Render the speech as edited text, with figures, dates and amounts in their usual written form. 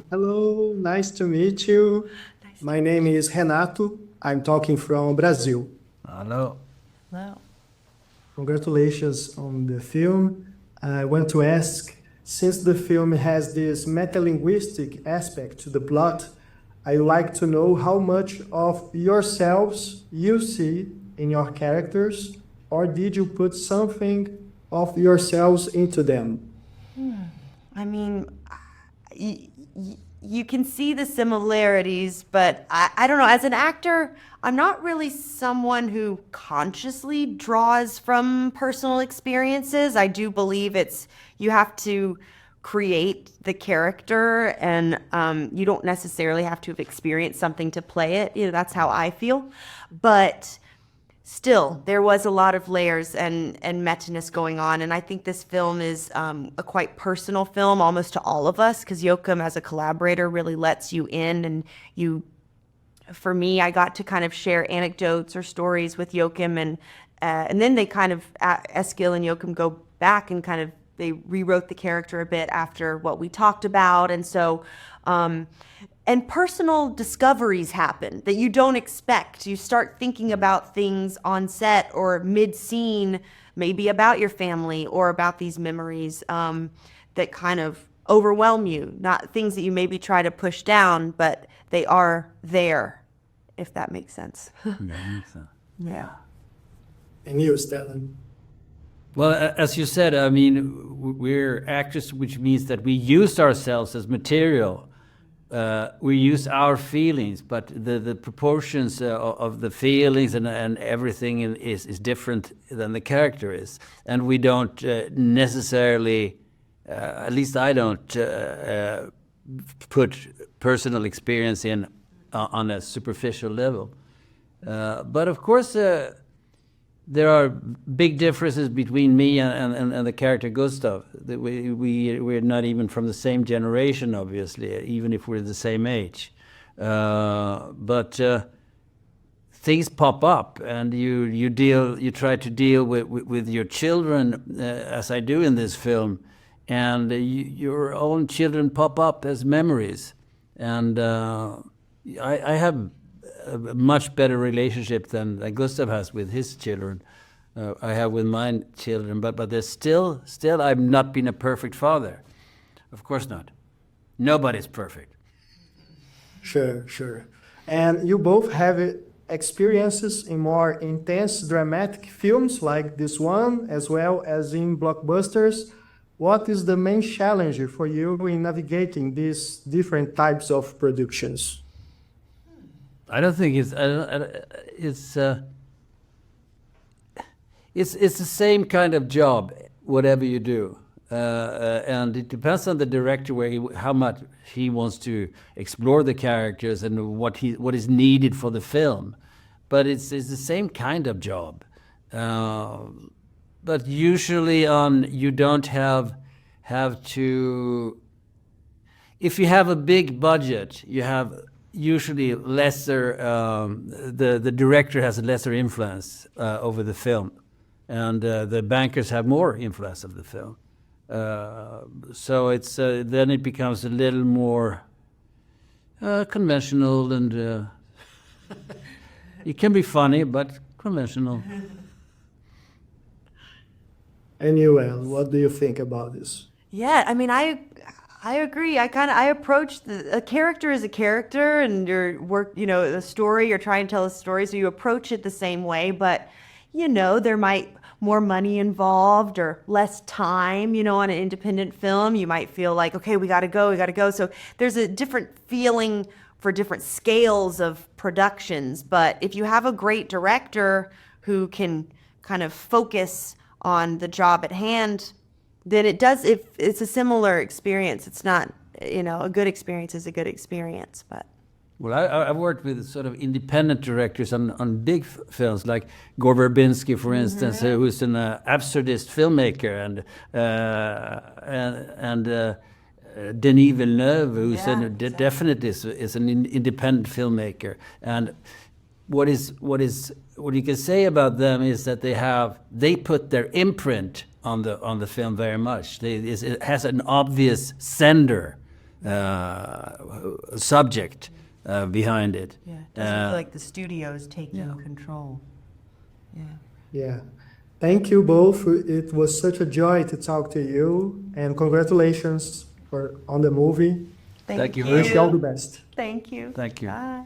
Hello, nice to meet you. My name is Renato. I'm talking from Brazil. Hello. Hello. Congratulations on the film. I want to ask, since the film has this metalinguistic aspect to the plot, I'd like to know how much of yourselves you see in your characters, or did you put something of yourselves into them? I mean, you can see the similarities, but I don't know. As an actor, I'm not really someone who consciously draws from personal experiences. I do believe you have to create the character, and you don't necessarily have to have experienced something to play it. That's how I feel. But still, there was a lot of layers and metaness going on, and I think this film is a quite personal film, almost to all of us, because Joachim, as a collaborator, really lets you in, and for me, I got to kind of share anecdotes or stories with Joachim, and then they kind of, Eskil and Joachim go back and kind of they rewrote the character a bit after what we talked about, and so. And personal discoveries happen that you don't expect. You start thinking about things on set or mid-scene, maybe about your family or about these memories that kind of overwhelm you. Not things that you maybe try to push down, but they are there, if that makes sense. Yeah. And you, Stellan? Well, as you said, I mean, we're actors, which means that we use ourselves as material. We use our feelings, but the proportions of the feelings and everything is different than the character is. And we don't necessarily, at least I don't, put personal experience in on a superficial level. But of course, there are big differences between me and the character Gustav. We're not even from the same generation, obviously, even if we're the same age. But things pop up, and you try to deal with your children, as I do in this film, and your own children pop up as memories. And I have a much better relationship than Gustav has with his children. I have with my children, but there's still I've not been a perfect father. Of course not. Nobody's perfect. Sure. And you both have experiences in more intense dramatic films like this one, as well as in blockbusters. What is the main challenge for you in navigating these different types of productions? I don't think it's the same kind of job, whatever you do, and it depends on the director how much he wants to explore the characters and what is needed for the film. But it's the same kind of job, but usually you don't have to. If you have a big budget, you have usually lesser, the director has a lesser influence over the film, and the bankers have more influence of the film. So it's then it becomes a little more conventional, and it can be funny, but conventional. And you, Elle, what do you think about this? Yeah, I mean, I agree. I approach a character as a character, and the story, you're trying to tell a story, so you approach it the same way, but there might more money involved or less time, on an independent film. You might feel like, okay, we got to go. So there's a different feeling for different scales of productions. But if you have a great director who can kind of focus on the job at hand, then it's a similar experience. It's not, a good experience is a good experience, but. Well, I've worked with sort of independent directors on big films, like Gore Verbinski, for instance, who's an absurdist filmmaker, and Denis Villeneuve, who's definitely is an independent filmmaker. And what you can say about them is that they put their imprint on the film very much. It has an obvious sender. subject behind it. Yeah, it doesn't feel like the studio's taking control. Yeah. Yeah. Thank you both. It was such a joy to talk to you, and congratulations on the movie. Thank you. Wish you all the best. Thank you. Thank you. Bye.